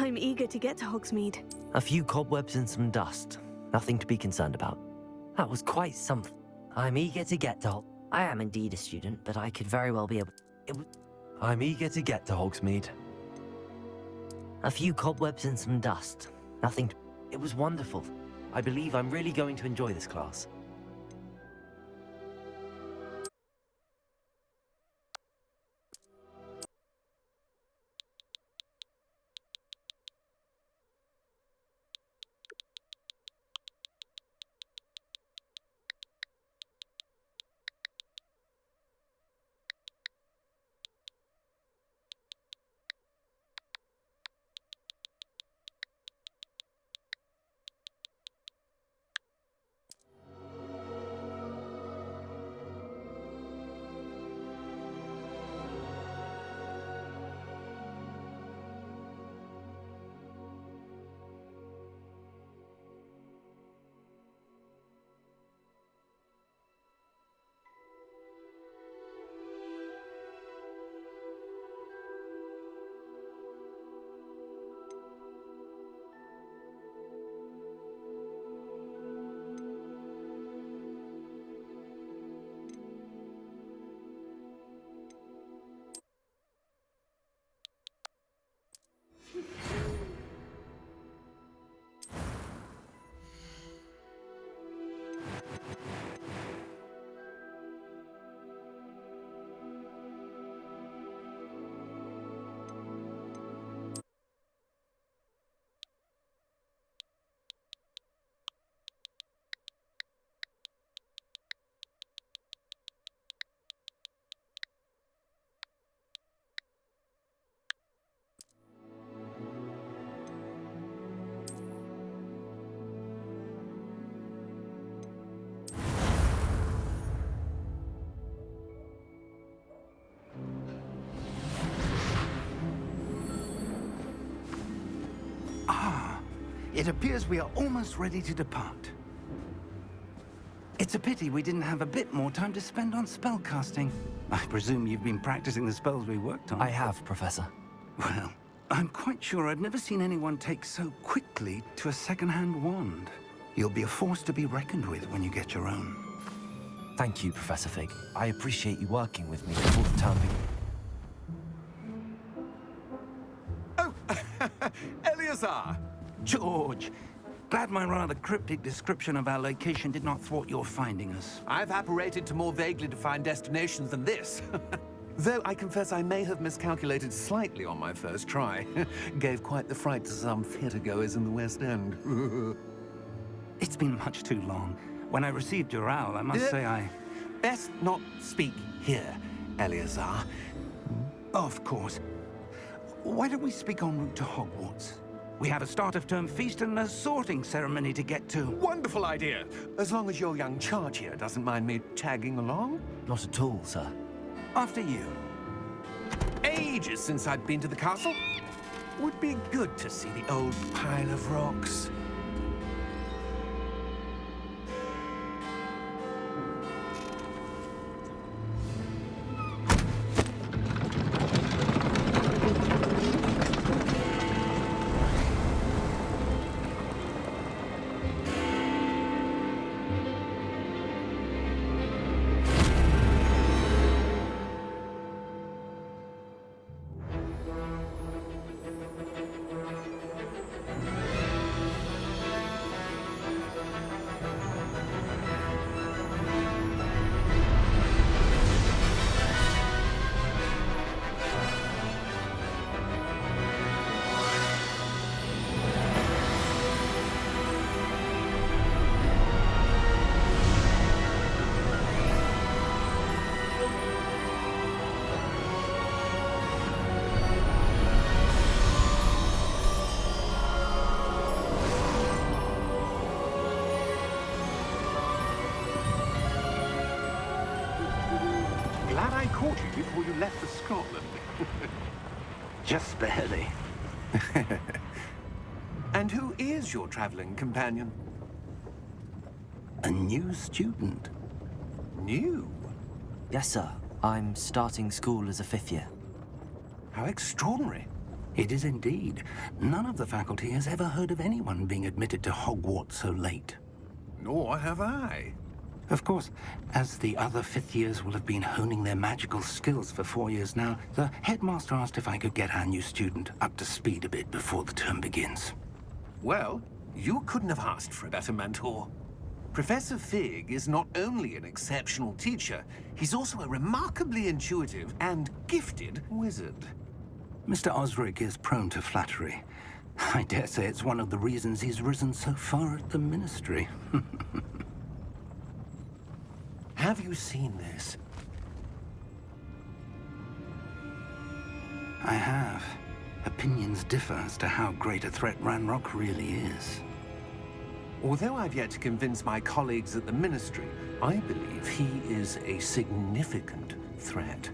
I'm eager to get to Hogsmeade. A few cobwebs and some dust. Nothing to be concerned about. That was quite something. I'm eager to get to I am indeed a student, but I could very well be I'm eager to get to Hogsmeade. A few cobwebs and some dust. Nothing. It was wonderful. I believe I'm really going to enjoy this class. It appears we are almost ready to depart. It's a pity we didn't have a bit more time to spend on spellcasting. I presume you've been practicing the spells we worked on. I have, Professor. Well, I'm quite sure I've never seen anyone take so quickly to a second-hand wand. You'll be a force to be reckoned with when you get your own. Thank you, Professor Fig. I appreciate you working with me all the time. Oh, Eleazar! George! Glad my rather cryptic description of our location did not thwart your finding us. I've apparated to more vaguely defined destinations than this. Though I confess I may have miscalculated slightly on my first try. Gave quite the fright to some theatergoers in the West End. It's been much too long. When I received your owl, I must say I... Best not speak here, Eleazar. Of course. Why don't we speak en route to Hogwarts? We have a start-of-term feast and a sorting ceremony to get to. Wonderful idea! As long as your young charge here doesn't mind me tagging along. Not at all, sir. After you. Ages since I'd been to the castle. Would be good to see the old pile of rocks. Glad I caught you before you left for Scotland. Just barely. And who is your traveling companion? A new student. New? Yes, sir. I'm starting school as a 5th year. How extraordinary. It is indeed. None of the faculty has ever heard of anyone being admitted to Hogwarts so late. Nor have I. Of course, as the other fifth years will have been honing their magical skills for 4 years now, the headmaster asked if I could get our new student up to speed a bit before the term begins. Well, you couldn't have asked for a better mentor. Professor Fig is not only an exceptional teacher, he's also a remarkably intuitive and gifted wizard. Mr. Osric is prone to flattery. I dare say it's one of the reasons he's risen so far at the Ministry. Have you seen this? I have. Opinions differ as to how great a threat Ranrock really is. Although I've yet to convince my colleagues at the Ministry, I believe he is a significant threat.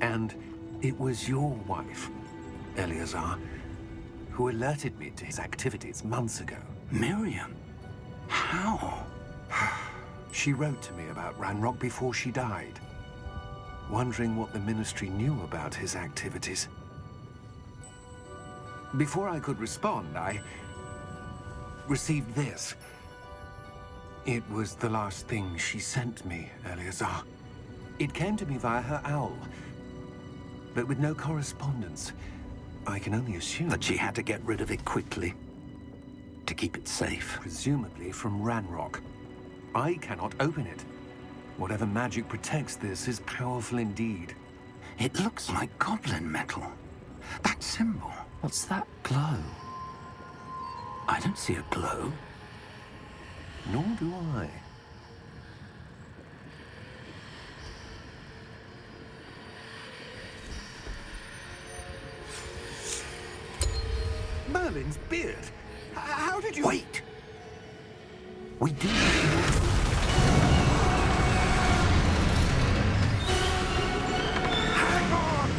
And it was your wife, Eleazar, who alerted me to his activities months ago. Miriam? How? She wrote to me about Ranrock before she died, wondering what the Ministry knew about his activities. Before I could respond, I received this. It was the last thing she sent me, Eleazar. It came to me via her owl, but with no correspondence. I can only assume That she had to get rid of it quickly, to keep it safe. presumably from Ranrock. I cannot open it. Whatever magic protects this is powerful indeed. It looks like goblin metal. That symbol. What's that glow? I don't see a glow. Nor do I. Merlin's beard. How did you... Wait! We do. Hang on!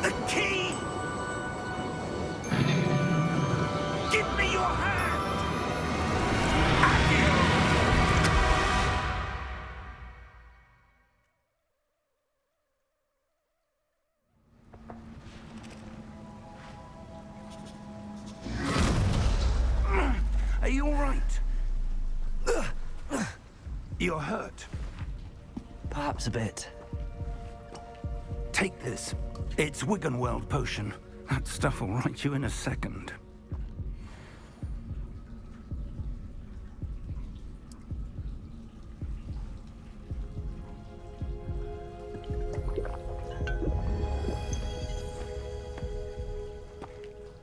The key! Give me your hand! Are you all right? You're hurt. Perhaps a bit. Take this. It's Wiggenweld potion. That stuff will right you in a second.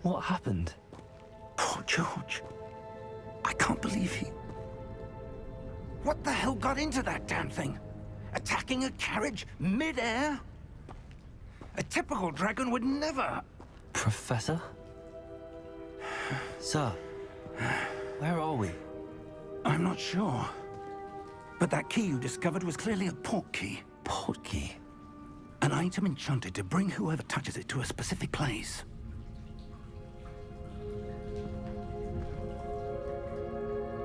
What happened? Poor George. I can't believe he... What the hell got into that damn thing? Attacking a carriage mid-air? A typical dragon would never... Professor? Sir, where are we? I'm not sure. But that key you discovered was clearly a port key. Port key. An item enchanted to bring whoever touches it to a specific place.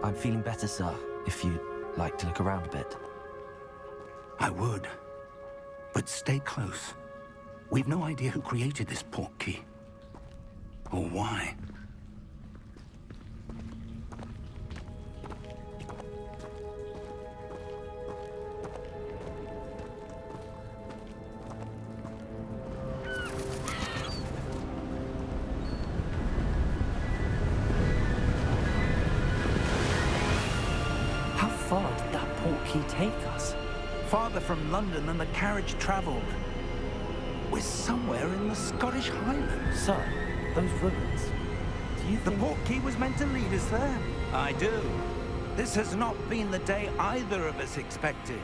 I'm feeling better, sir, if you'd like to look around a bit. I would. But stay close. We've no idea who created this port key. Or why. How far did that port key take us? Farther from London than the carriage traveled. We're somewhere in the Scottish Highlands. Sir, those ruins. Do you The think... port key was meant to lead us there. I do. This has not been the day either of us expected.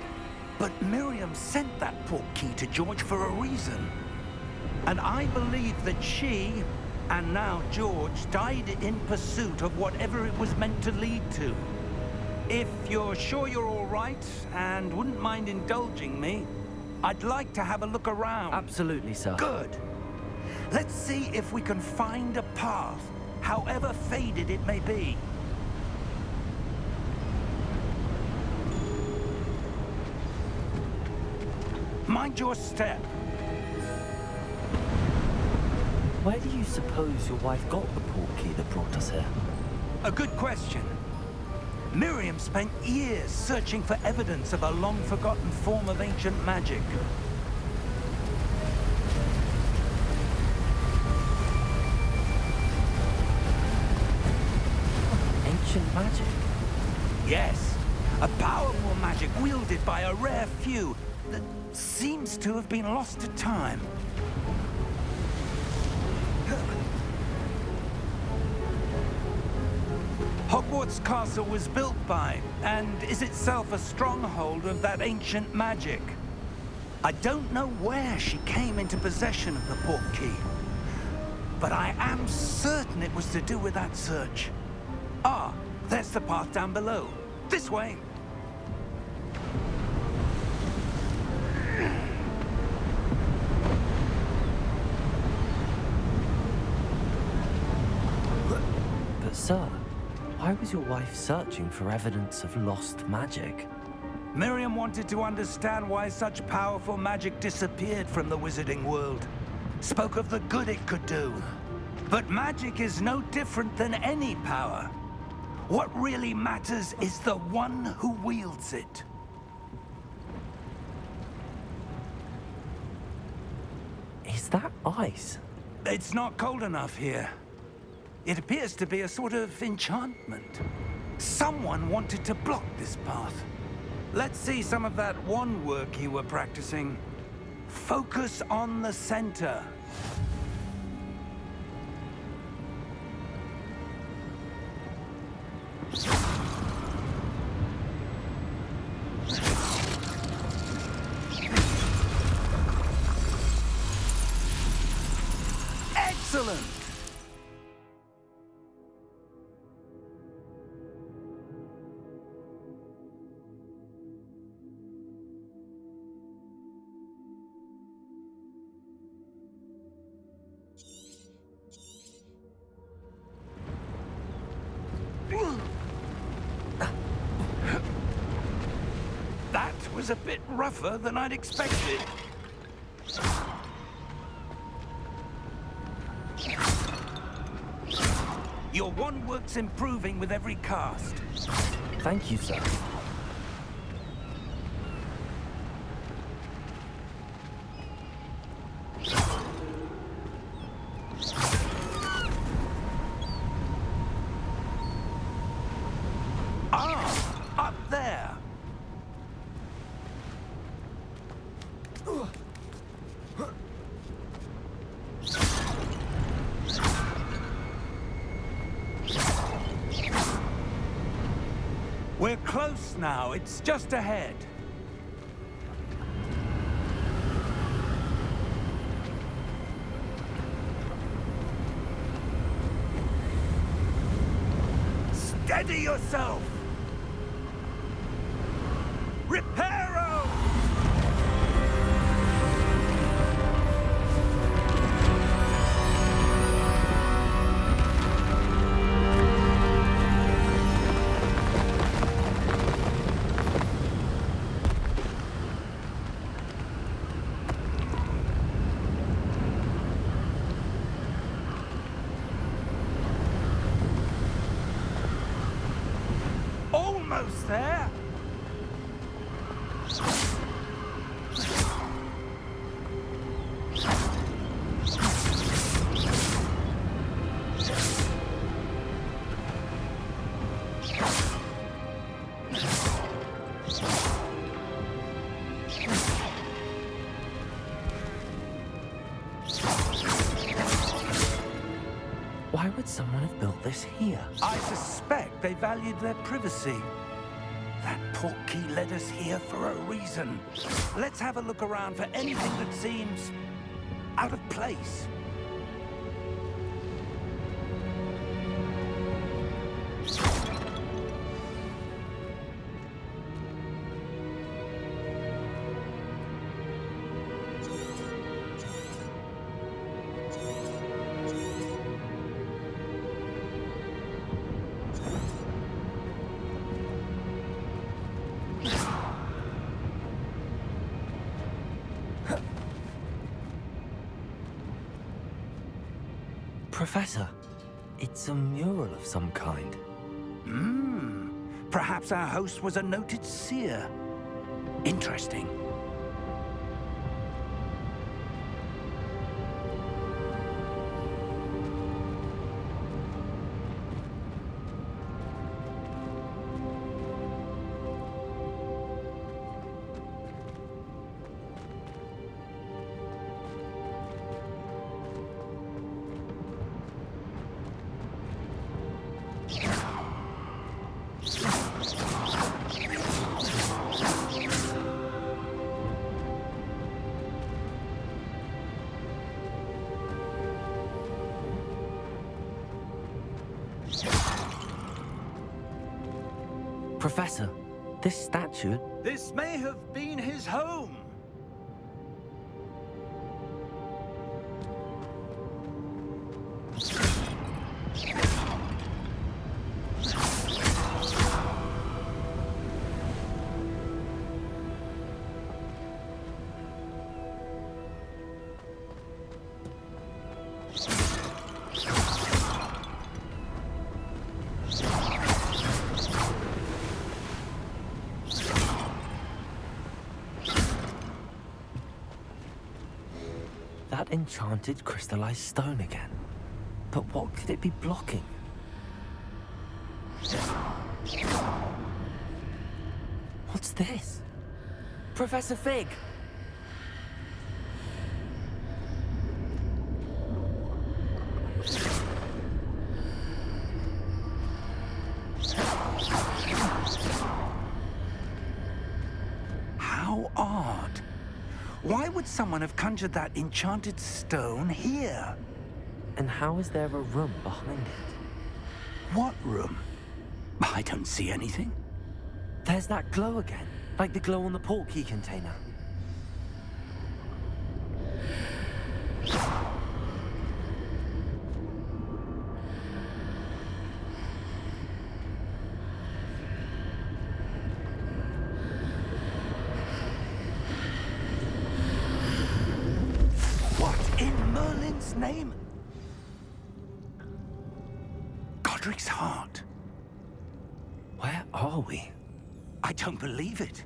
But Miriam sent that portkey to George for a reason. And I believe that she, and now George, died in pursuit of whatever it was meant to lead to. If you're sure you're all right, and wouldn't mind indulging me, I'd like to have a look around. Absolutely, sir. Good. Let's see if we can find a path, however faded it may be. Mind your step. Where do you suppose your wife got the portkey that brought us here? A good question. Miriam spent years searching for evidence of a long-forgotten form of ancient magic. Ancient magic? Yes, a powerful magic wielded by a rare few that seems to have been lost to time. Hogwarts Castle was built by, and is itself a stronghold of that ancient magic. I don't know where she came into possession of the portkey, but I am certain it was to do with that search. Ah, there's the path down below. This way. But sir, why was your wife searching for evidence of lost magic? Miriam wanted to understand why such powerful magic disappeared from the wizarding world. Spoke of the good it could do. But magic is no different than any power. What really matters is the one who wields it. Is that ice? It's not cold enough here. It appears to be a sort of enchantment. Someone wanted to block this path. Let's see some of that wand work you were practicing. Focus on the center. Excellent! That was a bit rougher than I'd expected. Your wand work's improving with every cast. Thank you, sir. Ah, up there. We're close now. It's just ahead. Steady yourself! Reparo! Almost there. Why would someone have built this here? I suspect they valued their privacy. That portkey led us here for a reason. Let's have a look around for anything that seems out of place. Professor, it's a mural of some kind. Perhaps our host was a noted seer. Interesting. Professor, this statue... This may have been his home. That enchanted crystallized stone again. But what could it be blocking? What's this? Professor Fig! How odd. Why would someone have conjured that enchanted stone here? And how is there a room behind it? What room? I don't see anything. There's that glow again, like the glow on the portkey container. What in Merlin's name? Godric's heart. Where are we? I don't believe it.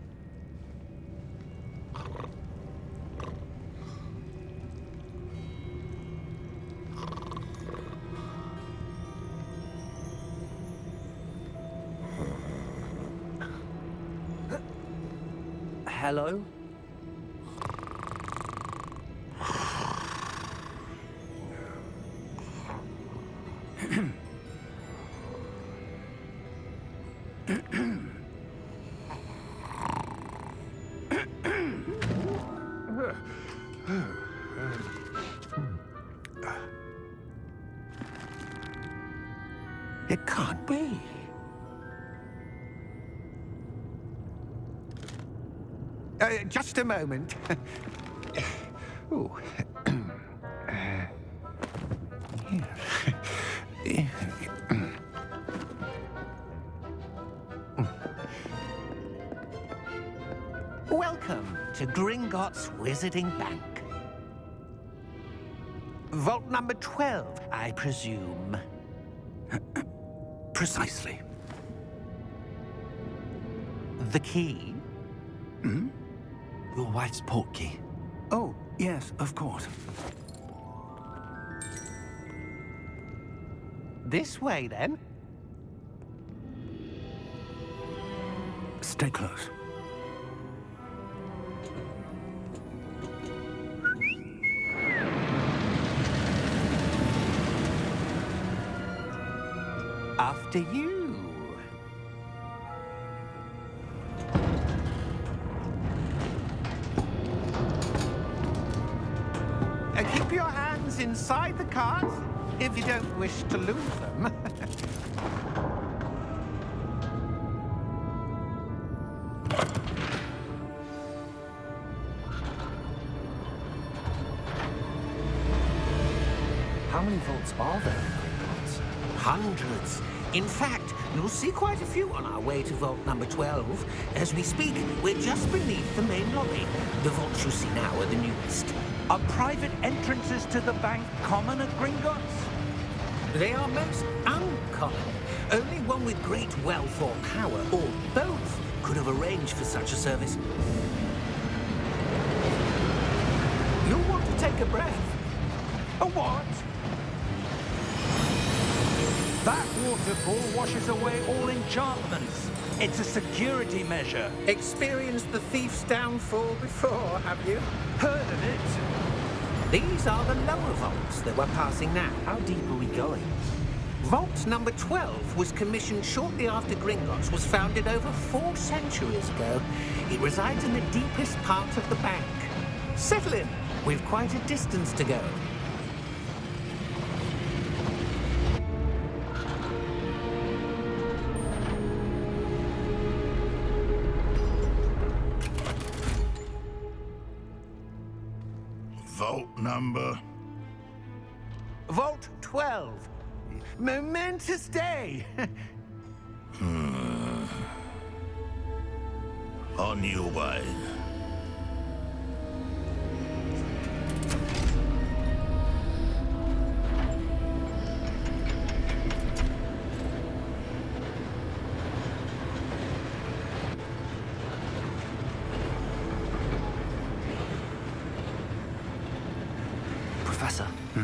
Hello? It can't be. Just a moment. Ooh. Here. Welcome to Gringotts Wizarding Bank. Vault number 12, I presume. Precisely. The key? Your wife's portkey. Oh, yes, of course. This way, then. Stay close. After you. inside the cards, if you don't wish to lose them. How many vaults are there in Hogwarts? Hundreds. In fact, you'll see quite a few on our way to vault number 12. As we speak, we're just beneath the main lobby. The vaults you see now are the newest. Are private entrances to the bank common at Gringotts? They are most uncommon. Only one with great wealth or power, or both, could have arranged for such a service. You'll want to take a breath. A what? That waterfall washes away all enchantments. It's a security measure. Experienced the thief's downfall before, have you? Heard of it? These are the lower vaults that we're passing now. How deep are we going? Vault number 12 was commissioned shortly after Gringotts was founded over 4 centuries ago. It resides in the deepest part of the bank. Settle in. We've quite a distance to go. Vault number? Vault 12. Momentous day. On your way. Professor, the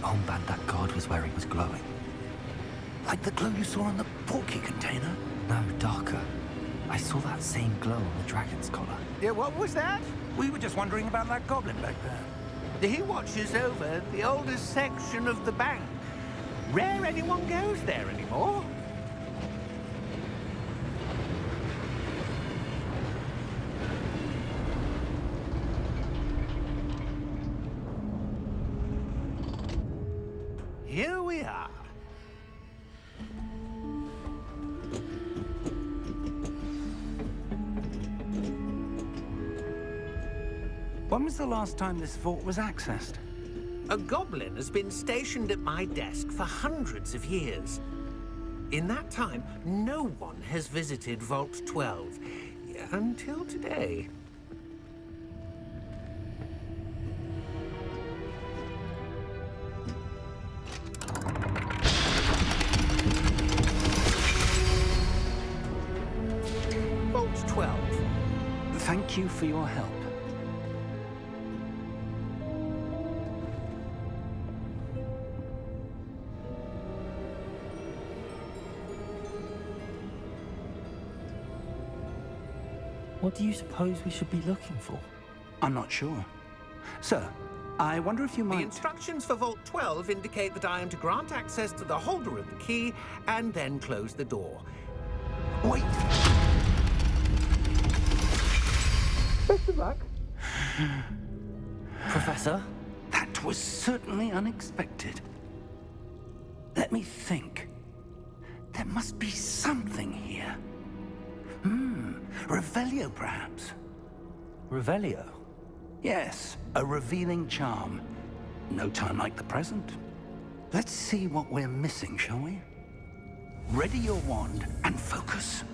armband that guard was wearing was glowing. Like the glow you saw on the porky container? No, darker. I saw that same glow on the dragon's collar. Yeah, what was that? We were just wondering about that goblin back there. He watches over the oldest section of the bank. Rare anyone goes there anymore. Here we are. When was the last time this vault was accessed? A goblin has been stationed at my desk for hundreds of years. In that time, no one has visited Vault 12 until today. Vault 12. Thank you for your help. What do you suppose we should be looking for? I'm not sure. Sir, I wonder if you The might... instructions for Vault 12 indicate that I am to grant access to the holder of the key and then close the door. Wait! Best of luck. Professor? That was certainly unexpected. Let me think. There must be something here. Revelio, perhaps? Revelio? Yes, a revealing charm. No time like the present. Let's see what we're missing, shall we? Ready your wand and focus.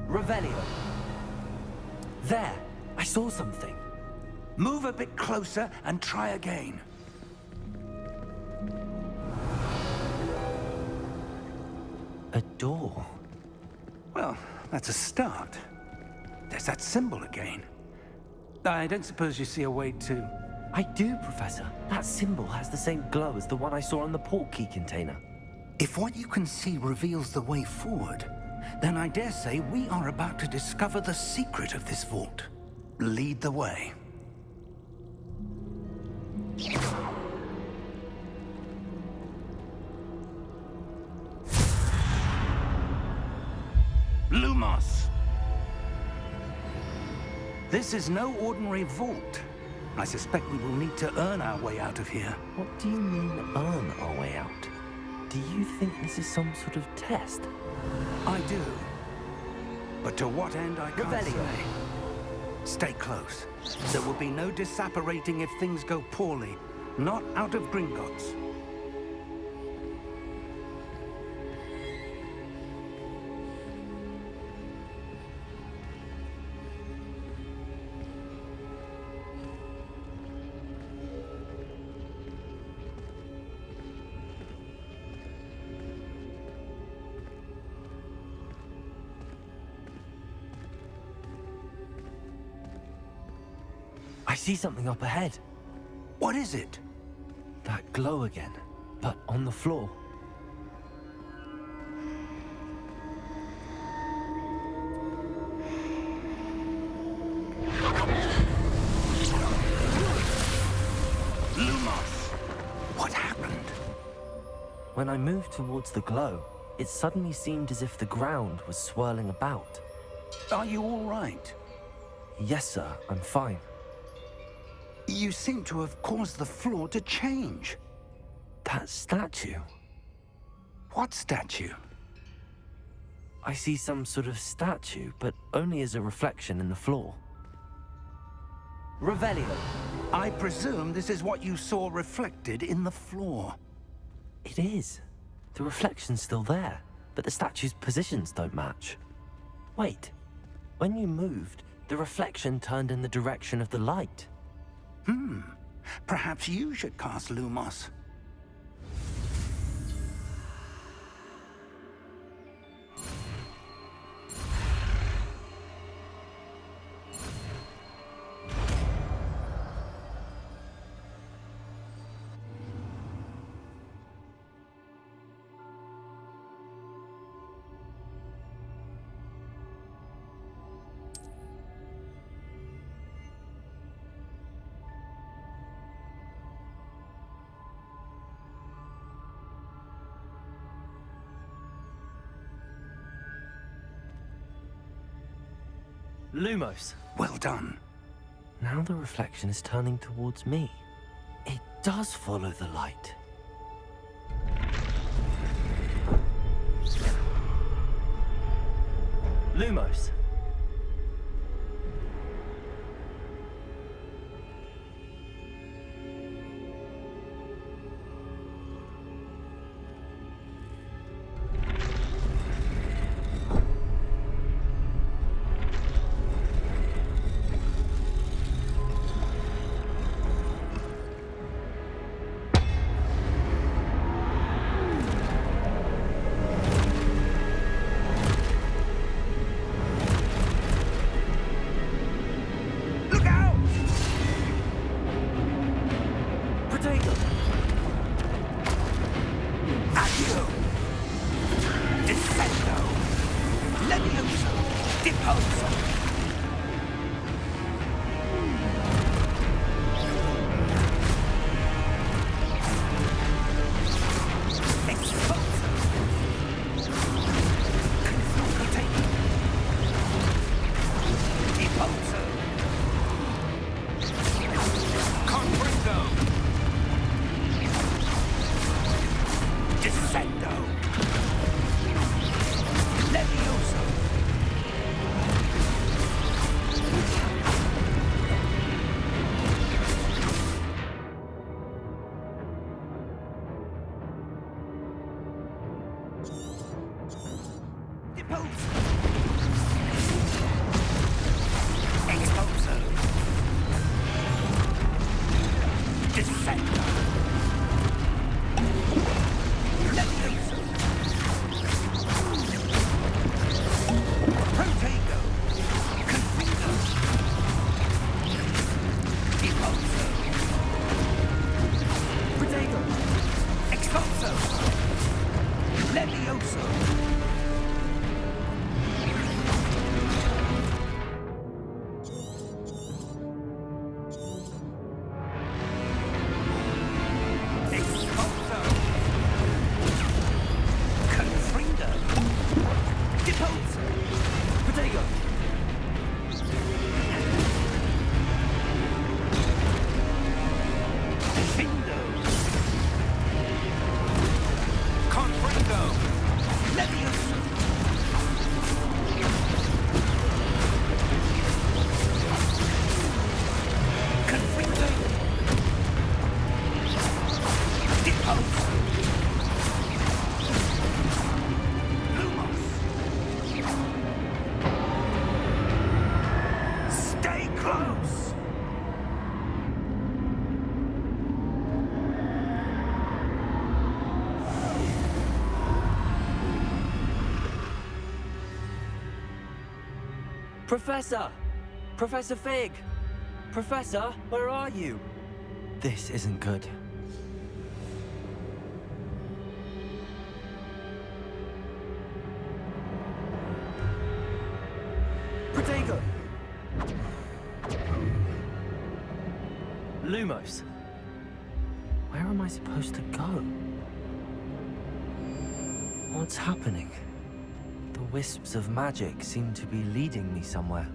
Revelio. There! I saw something. Move a bit closer and try again. A door. Well, that's a start. There's that symbol again. I don't suppose you see a way to... I do, Professor. That symbol has the same glow as the one I saw in the port key container. If what you can see reveals the way forward, then I dare say we are about to discover the secret of this vault. Lead the way. Lumos! This is no ordinary vault. I suspect we will need to earn our way out of here. What do you mean, earn our way out? Do you think this is some sort of test? I do. But to what end, I can't Revelio. say. Stay close. There will be no disapparating if things go poorly. Not out of Gringotts. I see something up ahead. What is it? That glow again, but on the floor. Lumos! What happened? When I moved towards the glow, it suddenly seemed as if the ground was swirling about. Are you all right? Yes, sir, I'm fine. You seem to have caused the floor to change. That statue. What statue? I see some sort of statue, but only as a reflection in the floor. Revelio. I presume this is what you saw reflected in the floor. It is. The reflection's still there, but the statue's positions don't match. Wait. When you moved, the reflection turned in the direction of the light. Perhaps you should cast Lumos. Lumos. Well done. Now the reflection is turning towards me. It does follow the light. Lumos. Professor! Professor Fig! Professor, where are you? This isn't good. Protego! Lumos. Where am I supposed to go? What's happening? The wisps of magic seem to be leading me somewhere.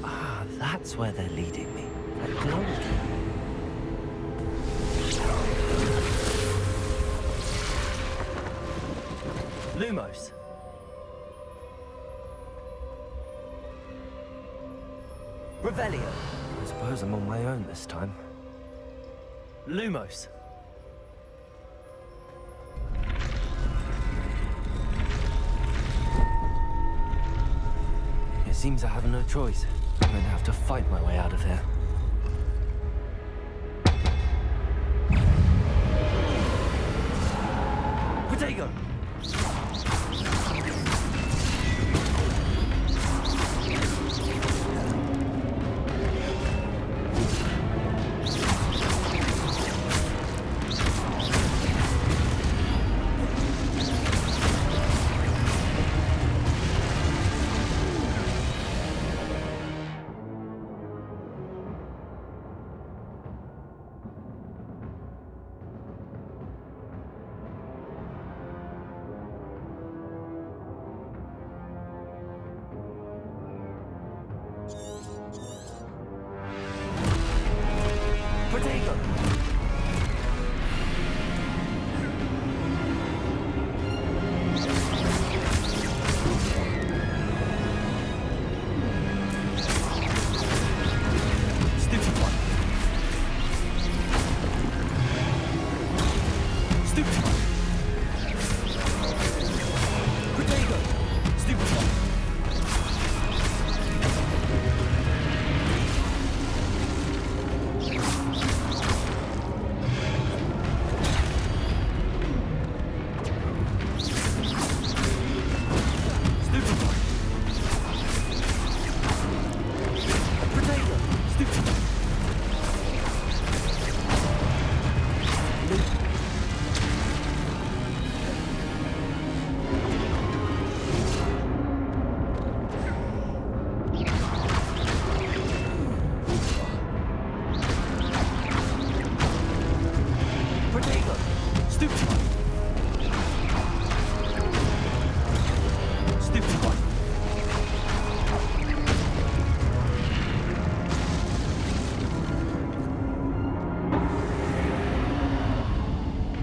Ah, that's where they're leading me. That glowing. Lumos. Revelio. I suppose I'm on my own this time. Lumos. It seems I have no choice. I'm going to have to fight my way out of here. Protego!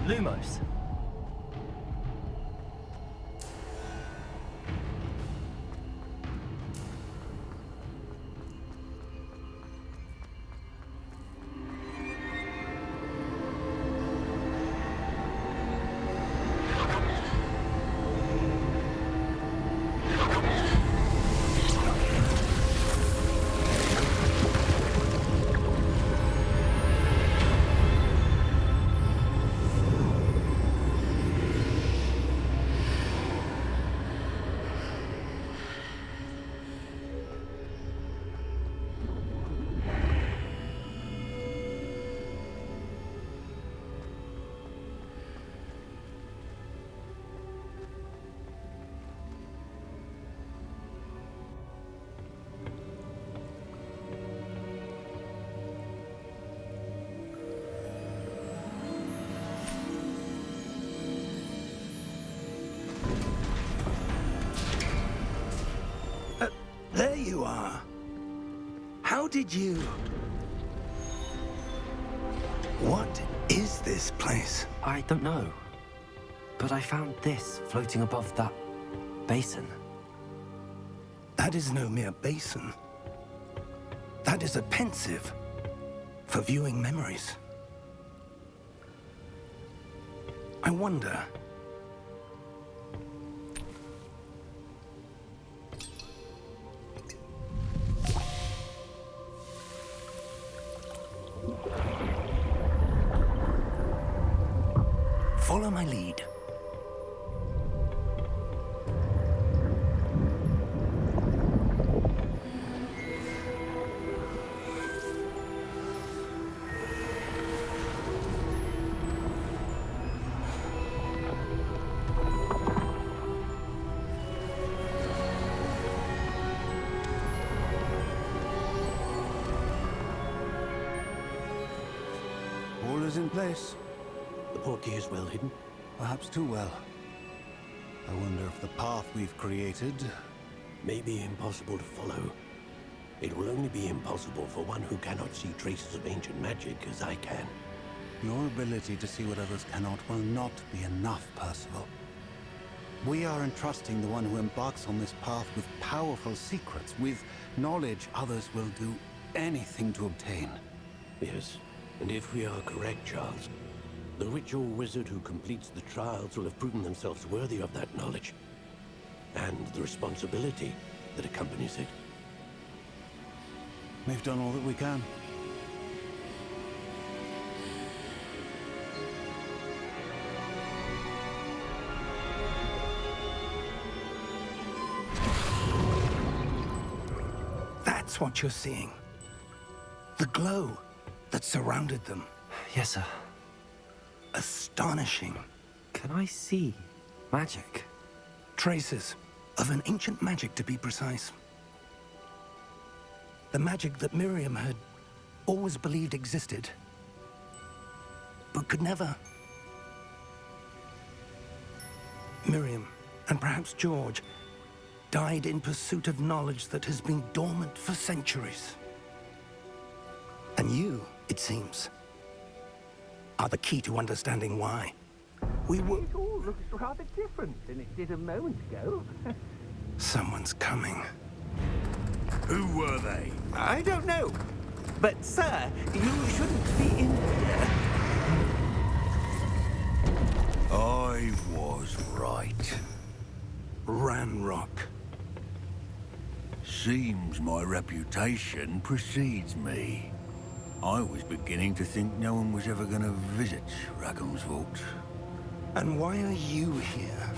Lumos. There you are. How did you... What is this place? I don't know. But I found this floating above that basin. That is no mere basin. That is a pensive for viewing memories. I wonder... Follow my lead. All is in place. The portkey is well hidden. Perhaps too well. I wonder if the path we've created... May be impossible to follow. It will only be impossible for one who cannot see traces of ancient magic as I can. Your ability to see what others cannot will not be enough, Percival. We are entrusting the one who embarks on this path with powerful secrets, with knowledge others will do anything to obtain. Yes, and if we are correct, Charles, the witch or wizard who completes the trials will have proven themselves worthy of that knowledge, and the responsibility that accompanies it. We've done all that we can. That's what you're seeing. The glow that surrounded them. Yes, sir. Astonishing. Can I see magic? Traces of an ancient magic, to be precise. The magic that Miriam had always believed existed, but could never. Miriam, and perhaps George, died in pursuit of knowledge that has been dormant for centuries. And you, it seems, are the key to understanding why. We were... It all looks rather different than it did a moment ago. Someone's coming. Who were they? I don't know. But, sir, you shouldn't be in here. I was right. Ranrock. Seems my reputation precedes me. I was beginning to think no one was ever going to visit Rackham's vault. And why are you here?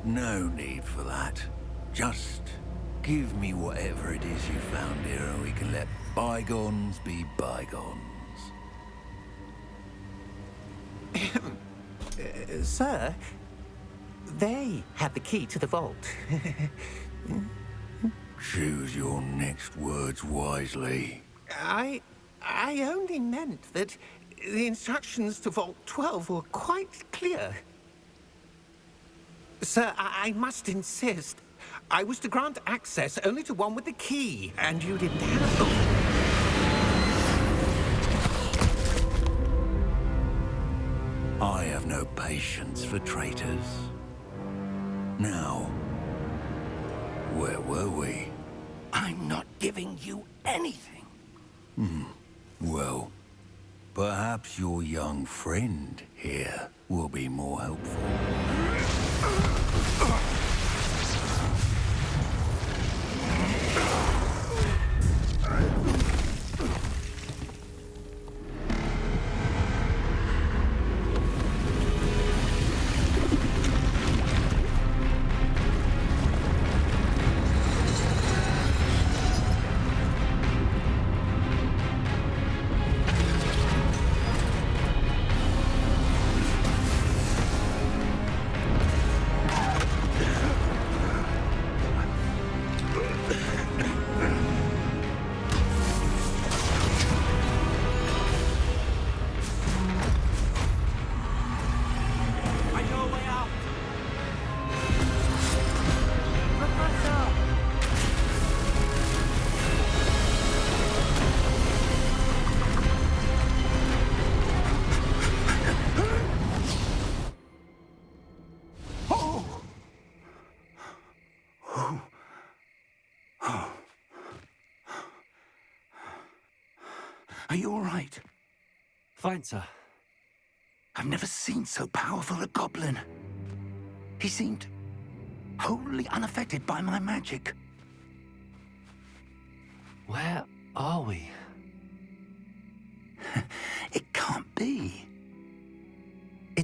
No need for that. Just give me whatever it is you found here and we can let bygones be bygones. Sir, they had the key to the vault. Choose your next words wisely. I only meant that the instructions to Vault 12 were quite clear. Sir, I must insist. I was to grant access only to one with the key, and you didn't have them. I have no patience for traitors. Now, where were we? I'm not giving you anything. Well, perhaps your young friend here will be more helpful. Are you all right? Fine, sir. I've never seen so powerful a goblin. He seemed wholly unaffected by my magic. Where are we? It can't be.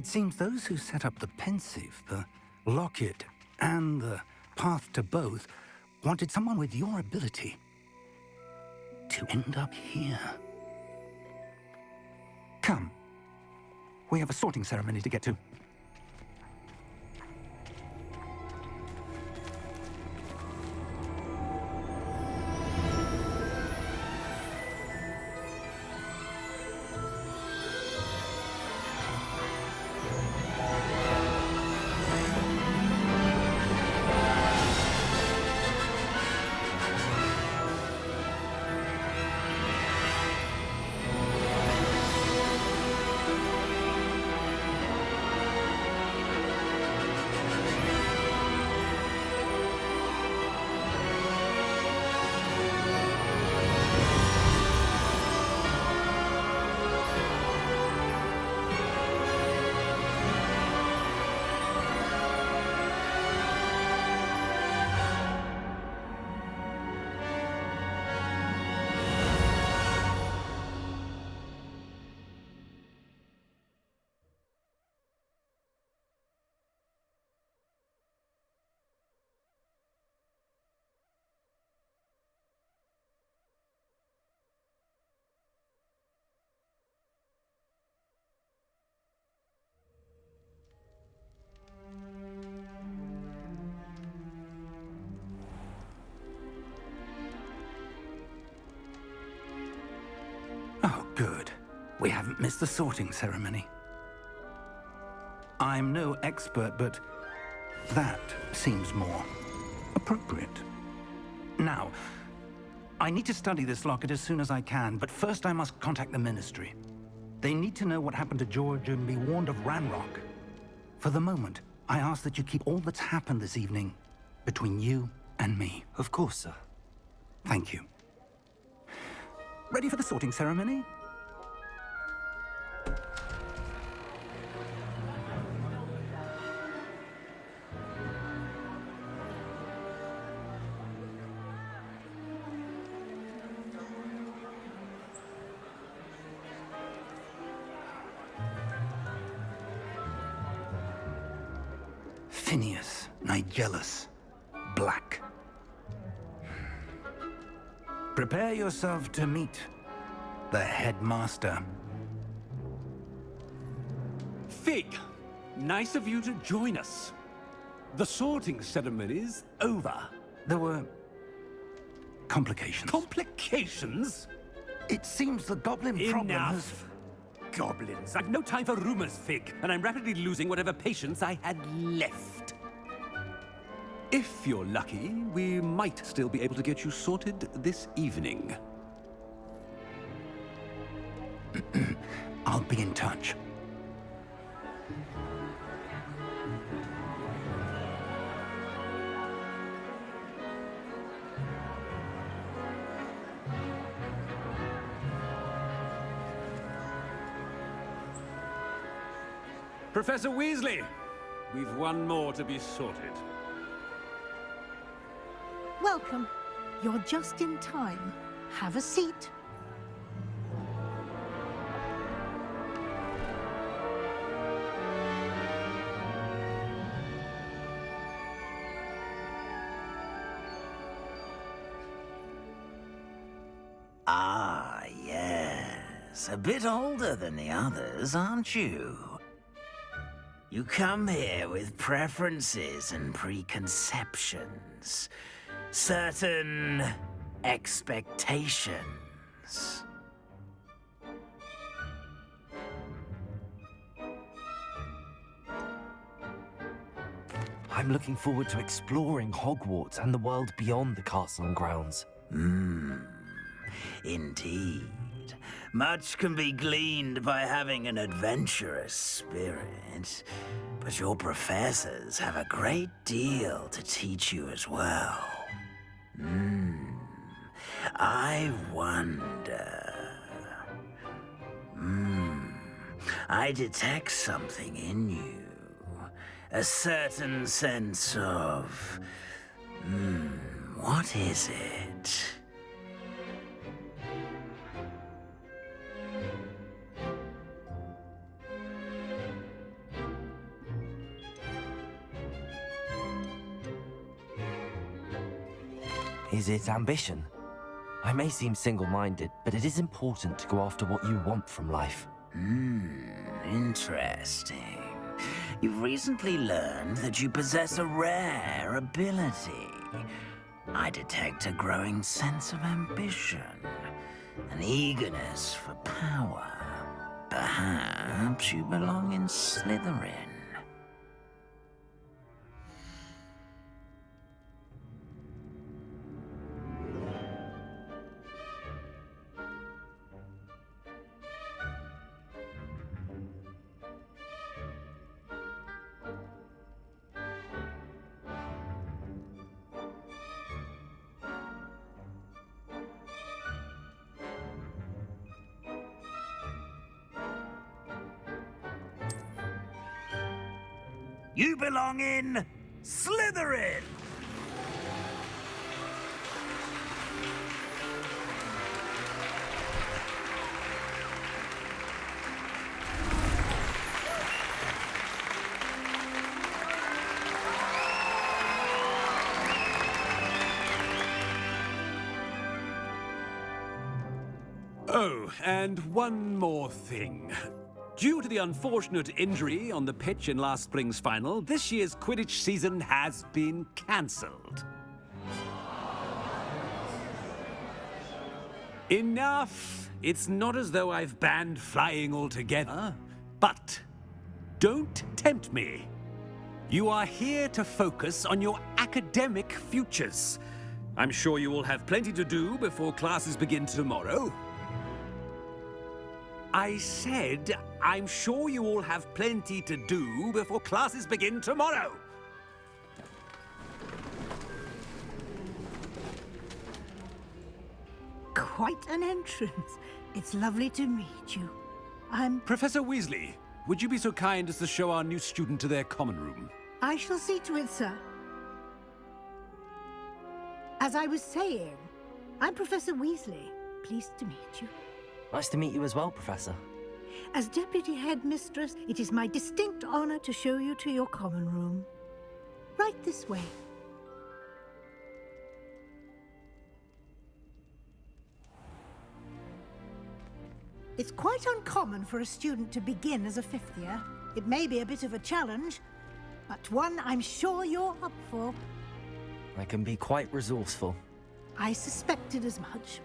seems those who set up the pensive, the locket, and the path to both wanted someone with your ability to end up here. Come. We have a sorting ceremony to get to. Oh, good. We haven't missed the sorting ceremony. I'm no expert, but that seems more appropriate. Now, I need to study this locket as soon as I can, but first I must contact the Ministry. They need to know what happened to George and be warned of Ranrock. For the moment, I ask that you keep all that's happened this evening between you and me. Of course, sir. Thank you. Ready for the sorting ceremony? Phineas, Nigellus, Black. Prepare yourself to meet the headmaster. Fig, nice of you to join us. The sorting ceremony's over. There were complications. Complications? It seems the goblin problem has... Enough. Goblins. I've no time for rumors, Fig, and I'm rapidly losing whatever patience I had left. If you're lucky, we might still be able to get you sorted this evening. I'll be in touch. Professor Weasley, we've one more to be sorted. Welcome. You're just in time. Have a seat. Ah, yes. A bit older than the others, aren't you? You come here with preferences and preconceptions. Certain expectations. I'm looking forward to exploring Hogwarts and the world beyond the castle and grounds. Indeed. Much can be gleaned by having an adventurous spirit, but your professors have a great deal to teach you as well. I wonder... I detect something in you. A certain sense of... what is it? Is it ambition? I may seem single-minded, but it is important to go after what you want from life. Interesting. You've recently learned that you possess a rare ability. I detect a growing sense of ambition, an eagerness for power. Perhaps you belong in Slytherin. You belong in Slytherin! Oh, and one more thing. Due to the unfortunate injury on the pitch in last spring's final, this year's Quidditch season has been cancelled. Enough! It's not as though I've banned flying altogether, but don't tempt me. You are here to focus on your academic futures. I'm sure you will have plenty to do before classes begin tomorrow. I said, I'm sure you all have plenty to do before classes begin tomorrow. Quite an entrance. It's lovely to meet you. Professor Weasley, would you be so kind as to show our new student to their common room? I shall see to it, sir. As I was saying, I'm Professor Weasley. Pleased to meet you. Nice to meet you as well, Professor. As Deputy Headmistress, it is my distinct honor to show you to your common room. Right this way. It's quite uncommon for a student to begin as a fifth year. It may be a bit of a challenge, but one I'm sure you're up for. I can be quite resourceful. I suspected as much.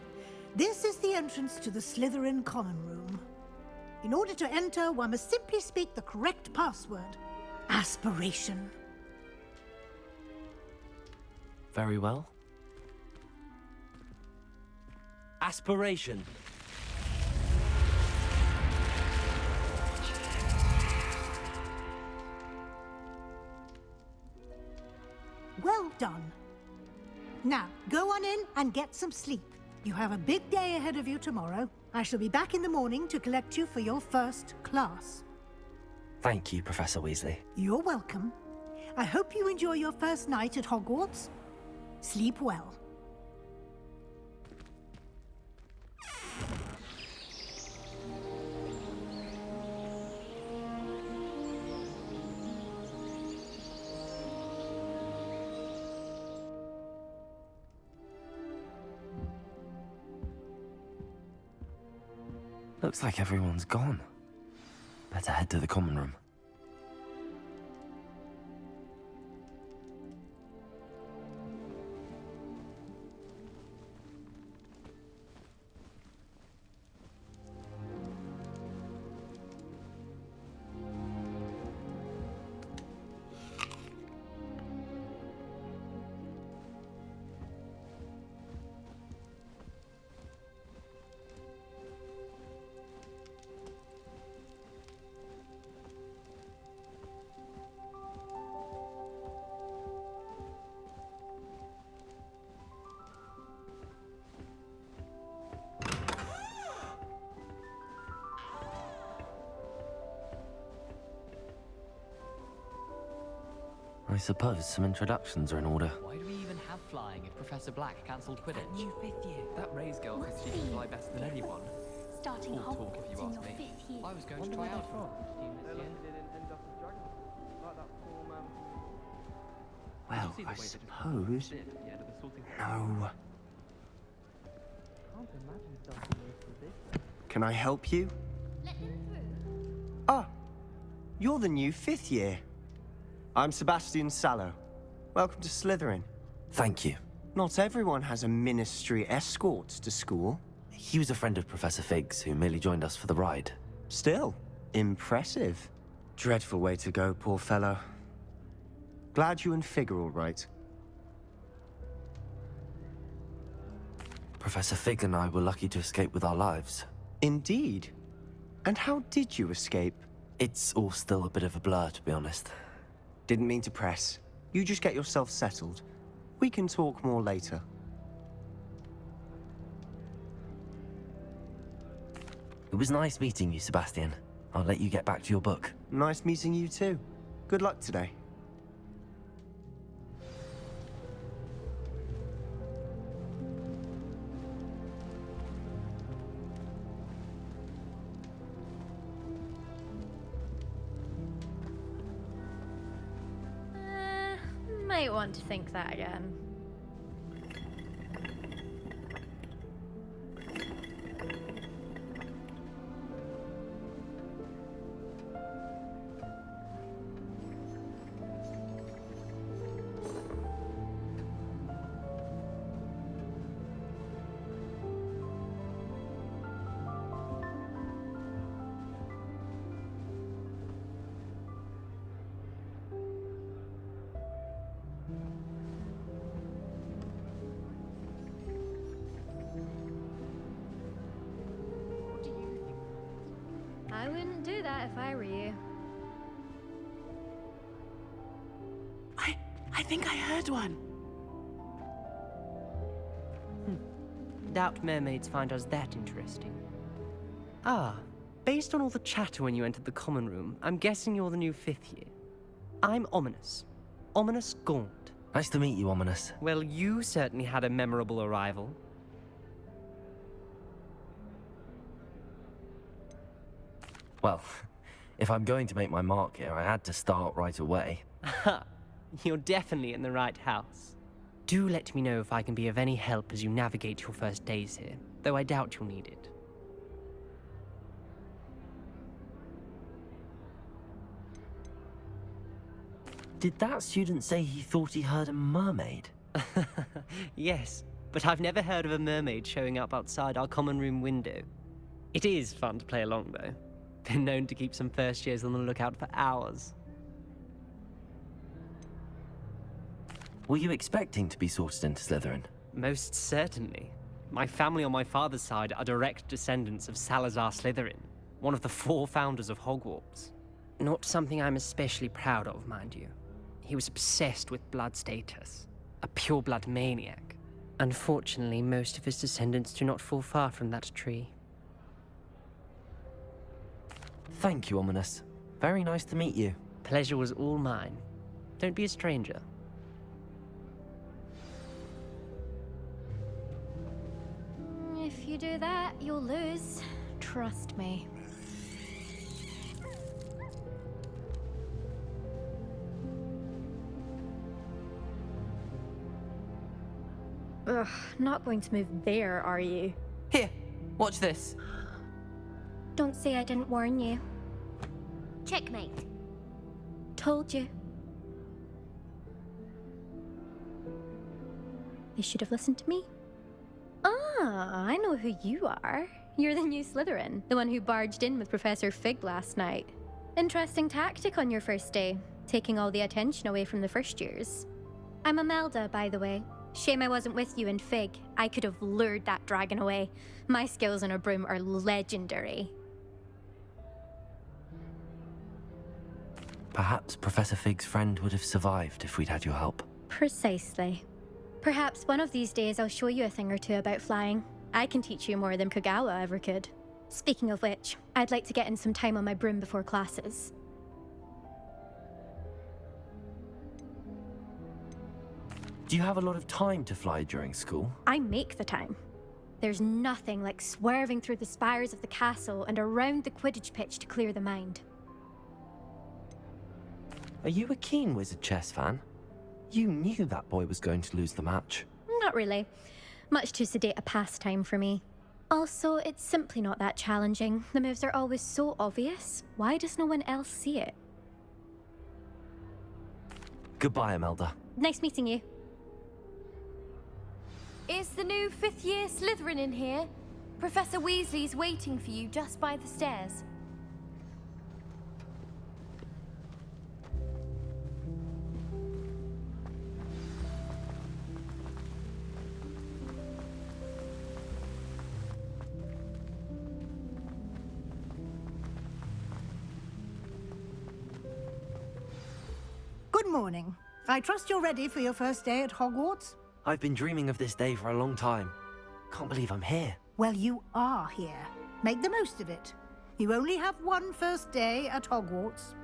This is the entrance to the Slytherin common room. In order to enter, one must simply speak the correct password. Aspiration. Very well. Aspiration. Well done. Now, go on in and get some sleep. You have a big day ahead of you tomorrow. I shall be back in the morning to collect you for your first class. Thank you, Professor Weasley. You're welcome. I hope you enjoy your first night at Hogwarts. Sleep well. Looks like everyone's gone. Better head to the common room. I suppose some introductions are in order. Why do we even have flying if Professor Black cancelled Quidditch? New fifth year. That Ray's girl thinks she can fly better than anyone. Starting All talk if you Hogwarts in ask your me. fifth year. I was going to try out for this year. Well, see the I way that suppose. sit at the end of the sorting No. Can't imagine starting with this. Can I help you? Ah, you're the new 5th year. I'm Sebastian Sallow. Welcome to Slytherin. Thank you. Not everyone has a ministry escort to school. He was a friend of Professor Fig's who merely joined us for the ride. Still, impressive. Dreadful way to go, poor fellow. Glad you and Fig are all right. Professor Fig and I were lucky to escape with our lives. Indeed. And how did you escape? It's all still a bit of a blur, to be honest. Didn't mean to press. You just get yourself settled. We can talk more later. It was nice meeting you, Sebastian. I'll let you get back to your book. Nice meeting you too. Good luck today. Might want to think that again. I wouldn't do that if I were you. I think I heard one. Doubt mermaids find us that interesting. Ah, based on all the chatter when you entered the common room, I'm guessing you're the new 5th year. I'm Ominous. Ominous Gaunt. Nice to meet you, Ominous. Well, you certainly had a memorable arrival. Well, if I'm going to make my mark here, I had to start right away. Ha! You're definitely in the right house. Do let me know if I can be of any help as you navigate your first days here, though I doubt you'll need it. Did that student say he thought he heard a mermaid? Yes, but I've never heard of a mermaid showing up outside our common room window. It is fun to play along, though. Been known to keep some first years on the lookout for hours. Were you expecting to be sorted into Slytherin? Most certainly. My family on my father's side are direct descendants of Salazar Slytherin, one of the 4 founders of Hogwarts. Not something I'm especially proud of, mind you. He was obsessed with blood status, a pure-blood maniac. Unfortunately, most of his descendants do not fall far from that tree. Thank you, Ominous. Very nice to meet you. Pleasure was all mine. Don't be a stranger. If you do that, you'll lose. Trust me. Ugh, not going to move there, are you? Here, watch this. Don't say I didn't warn you. Checkmate. Told you. They should have listened to me. Ah, I know who you are. You're the new Slytherin, the one who barged in with Professor Fig last night. Interesting tactic on your first day, taking all the attention away from the first years. I'm Imelda, by the way. Shame I wasn't with you in Fig. I could have lured that dragon away. My skills on a broom are legendary. Perhaps Professor Fig's friend would have survived if we'd had your help. Precisely. Perhaps one of these days I'll show you a thing or two about flying. I can teach you more than Kagawa ever could. Speaking of which, I'd like to get in some time on my broom before classes. Do you have a lot of time to fly during school? I make the time. There's nothing like swerving through the spires of the castle and around the Quidditch pitch to clear the mind. Are you a keen Wizard chess fan? You knew that boy was going to lose the match. Not really. Much too sedate a pastime for me. Also, it's simply not that challenging. The moves are always so obvious. Why does no one else see it? Goodbye, Imelda. Nice meeting you. Is the new fifth-year Slytherin in here? Professor Weasley's waiting for you just by the stairs. Good morning. I trust you're ready for your first day at Hogwarts? I've been dreaming of this day for a long time. Can't believe I'm here. Well, you are here. Make the most of it. You only have one first day at Hogwarts.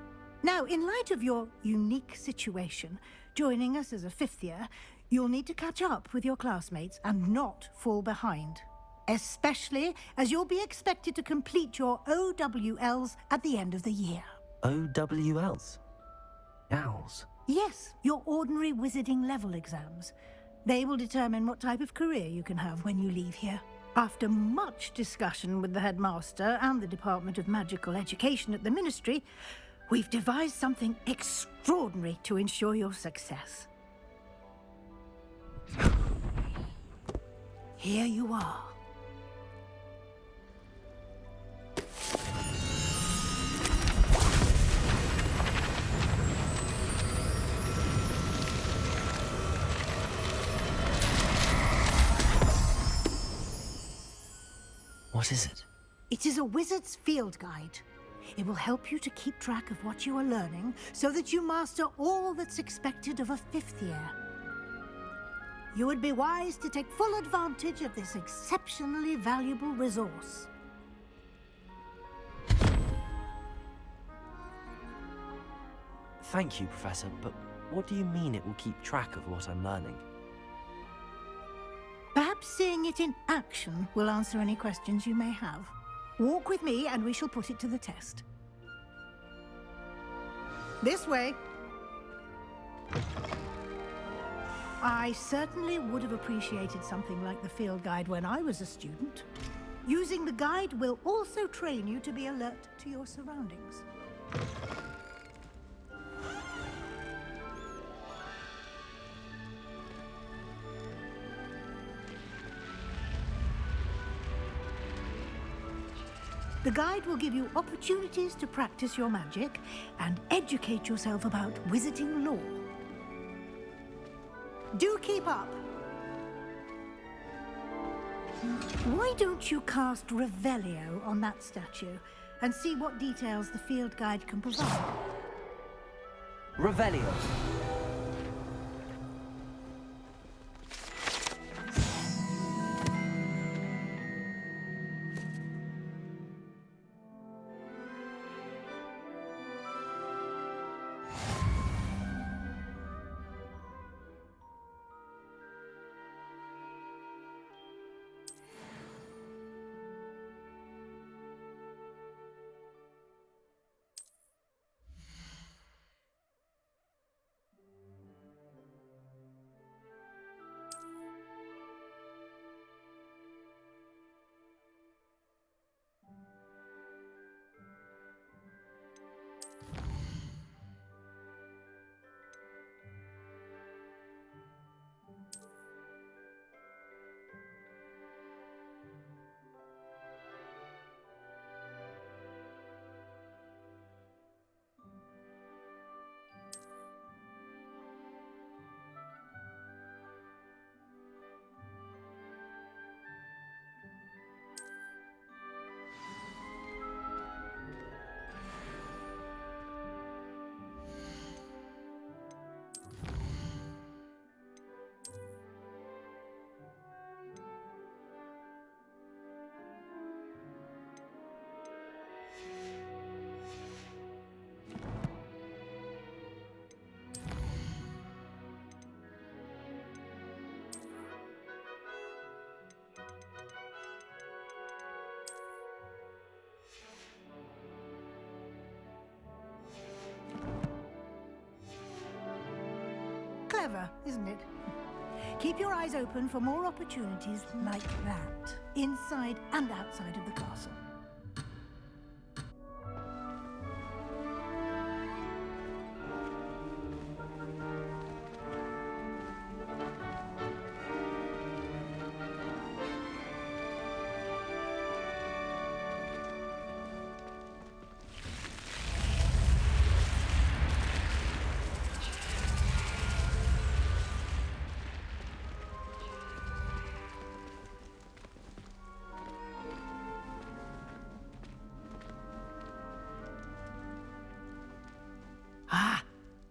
Now, in light of your unique situation, joining us as a fifth year, you'll need to catch up with your classmates and not fall behind. Especially as you'll be expected to complete your OWLs at the end of the year. OWLs? Owls? Yes, your ordinary wizarding level exams. They will determine what type of career you can have when you leave here. After much discussion with the headmaster and the Department of Magical Education at the Ministry, we've devised something extraordinary to ensure your success. Here you are. What is it? It is a wizard's field guide. It will help you to keep track of what you are learning so that you master all that's expected of a fifth year. You would be wise to take full advantage of this exceptionally valuable resource. Thank you, Professor, but what do you mean it will keep track of what I'm learning? Perhaps seeing it in action will answer any questions you may have. Walk with me and we shall put it to the test. This way. I certainly would have appreciated something like the field guide when I was a student. Using the guide will also train you to be alert to your surroundings. The guide will give you opportunities to practice your magic and educate yourself about wizarding lore. Do keep up! Why don't you cast Revelio on that statue and see what details the field guide can provide? Revelio. clever, isn't it? Keep your eyes open for more opportunities like that, inside and outside of the castle.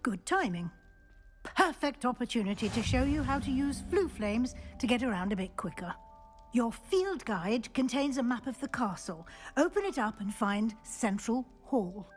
Good timing. Perfect opportunity to show you how to use flue flames to get around a bit quicker. Your field guide contains a map of the castle. Open it up and find Central Hall.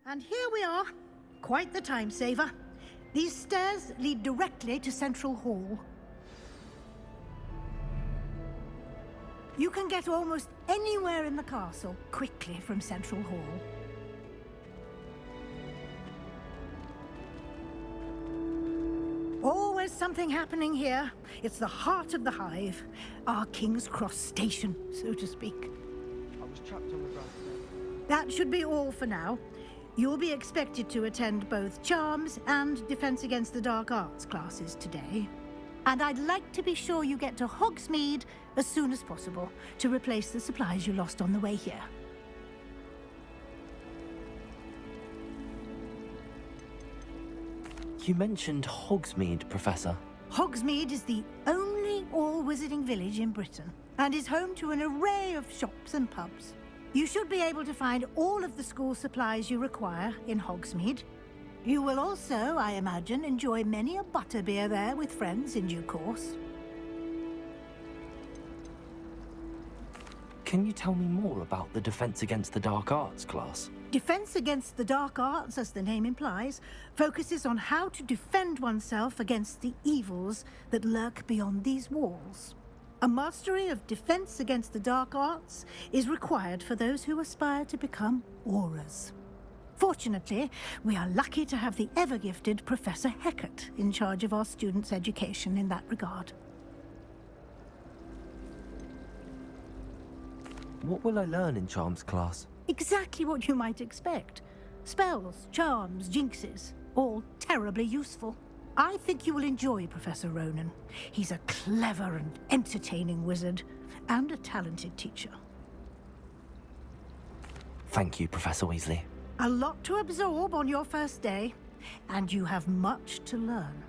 And here we are. Quite the time saver. These stairs lead directly to Central Hall. You can get almost anywhere in the castle quickly from Central Hall. Always something happening here. It's the heart of the hive. Our King's Cross station, so to speak. I was trapped on the grass. That should be all for now. You'll be expected to attend both Charms and Defense Against the Dark Arts classes today. And I'd like to be sure you get to Hogsmeade as soon as possible to replace the supplies you lost on the way here. You mentioned Hogsmeade, Professor. Hogsmeade is the only all-wizarding village in Britain and is home to an array of shops and pubs. You should be able to find all of the school supplies you require in Hogsmeade. You will also, I imagine, enjoy many a butterbeer there with friends in due course. Can you tell me more about the Defense Against the Dark Arts class? Defense Against the Dark Arts, as the name implies, focuses on how to defend oneself against the evils that lurk beyond these walls. A mastery of Defense Against the Dark Arts is required for those who aspire to become Aurors. Fortunately, we are lucky to have the ever-gifted Professor Hecat in charge of our students' education in that regard. What will I learn in Charms class? Exactly what you might expect. Spells, charms, jinxes, all terribly useful. I think you will enjoy Professor Ronan. He's a clever and entertaining wizard, and a talented teacher. Thank you, Professor Weasley. A lot to absorb on your first day, and you have much to learn.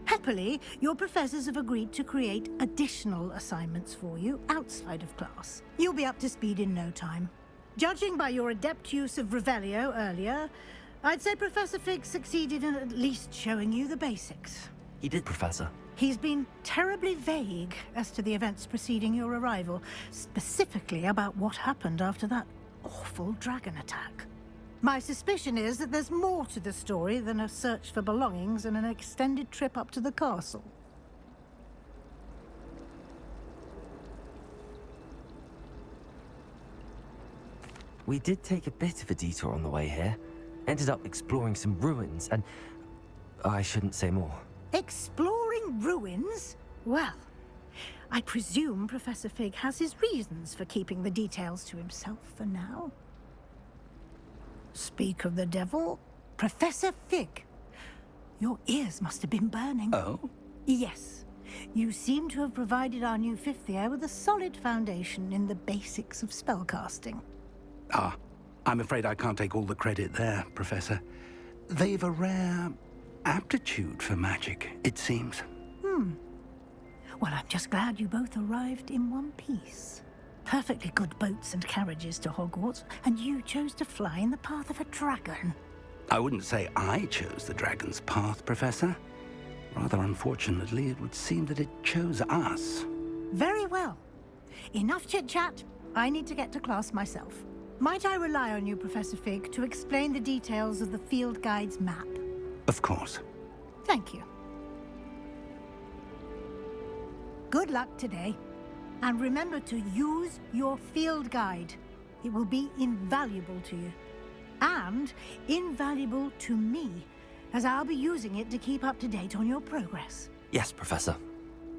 Happily, your professors have agreed to create additional assignments for you outside of class. You'll be up to speed in no time. Judging by your adept use of Revelio earlier, I'd say Professor Fig succeeded in at least showing you the basics. He did, Professor. He's been terribly vague as to the events preceding your arrival, specifically about what happened after that awful dragon attack. My suspicion is that there's more to the story than a search for belongings and an extended trip up to the castle. We did take a bit of a detour on the way here. Ended up exploring some ruins, and I shouldn't say more. Exploring ruins? Well, I presume Professor Fig has his reasons for keeping the details to himself for now. Speak of the devil, Professor Fig. Your ears must have been burning. Oh? Yes. You seem to have provided our new fifth year with a solid foundation in the basics of spellcasting. Ah, I'm afraid I can't take all the credit there, Professor. They've a rare aptitude for magic, it seems. Well, I'm just glad you both arrived in one piece. Perfectly good boats and carriages to Hogwarts, and you chose to fly in the path of a dragon. I wouldn't say I chose the dragon's path, Professor. Rather unfortunately, it would seem that it chose us. Very well. Enough chit-chat. I need to get to class myself. Might I rely on you, Professor Fig, to explain the details of the field guide's map? Of course. Thank you. Good luck today. And remember to use your field guide. It will be invaluable to you. And invaluable to me, as I'll be using it to keep up to date on your progress. Yes, Professor.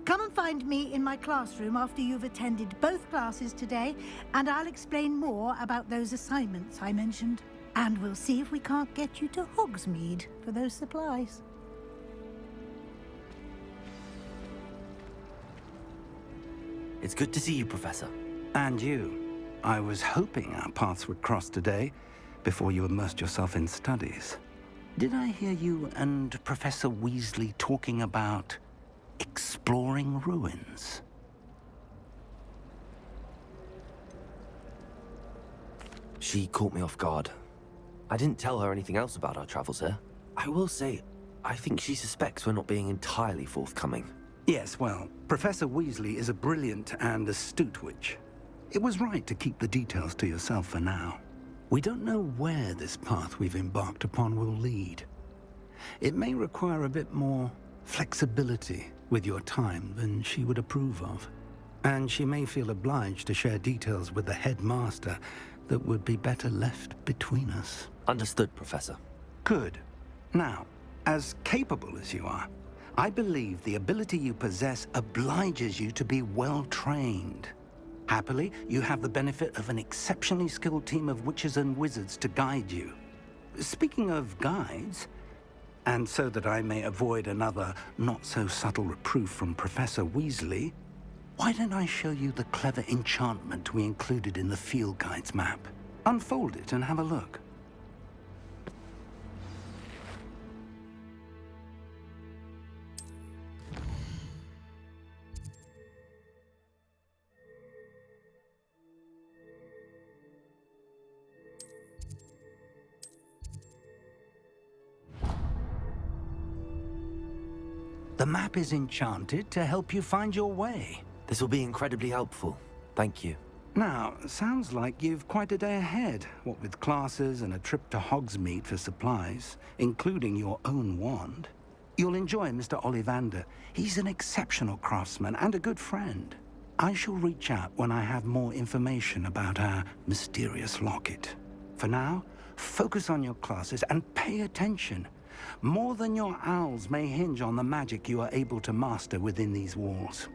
Come and find me in my classroom after you've attended both classes today, and I'll explain more about those assignments I mentioned. And we'll see if we can't get you to Hogsmeade for those supplies. It's good to see you, Professor. And you. I was hoping our paths would cross today, before you immersed yourself in studies. Did I hear you and Professor Weasley talking about exploring ruins? She caught me off guard. I didn't tell her anything else about our travels here. I will say, I think she suspects we're not being entirely forthcoming. Yes, well, Professor Weasley is a brilliant and astute witch. It was right to keep the details to yourself for now. We don't know where this path we've embarked upon will lead. It may require a bit more flexibility with your time than she would approve of. And she may feel obliged to share details with the headmaster that would be better left between us. Understood, Professor. Good. Now, as capable as you are, I believe the ability you possess obliges you to be well-trained. Happily, you have the benefit of an exceptionally skilled team of witches and wizards to guide you. Speaking of guides, and so that I may avoid another not-so-subtle reproof from Professor Weasley, why don't I show you the clever enchantment we included in the field guide's map? Unfold it and have a look. The map is enchanted to help you find your way. This will be incredibly helpful. Thank you. Now, sounds like you've quite a day ahead, what with classes and a trip to Hogsmeade for supplies, including your own wand. You'll enjoy Mr. Ollivander. He's an exceptional craftsman and a good friend. I shall reach out when I have more information about our mysterious locket. For now, focus on your classes and pay attention. More than your owls may hinge on the magic you are able to master within these walls.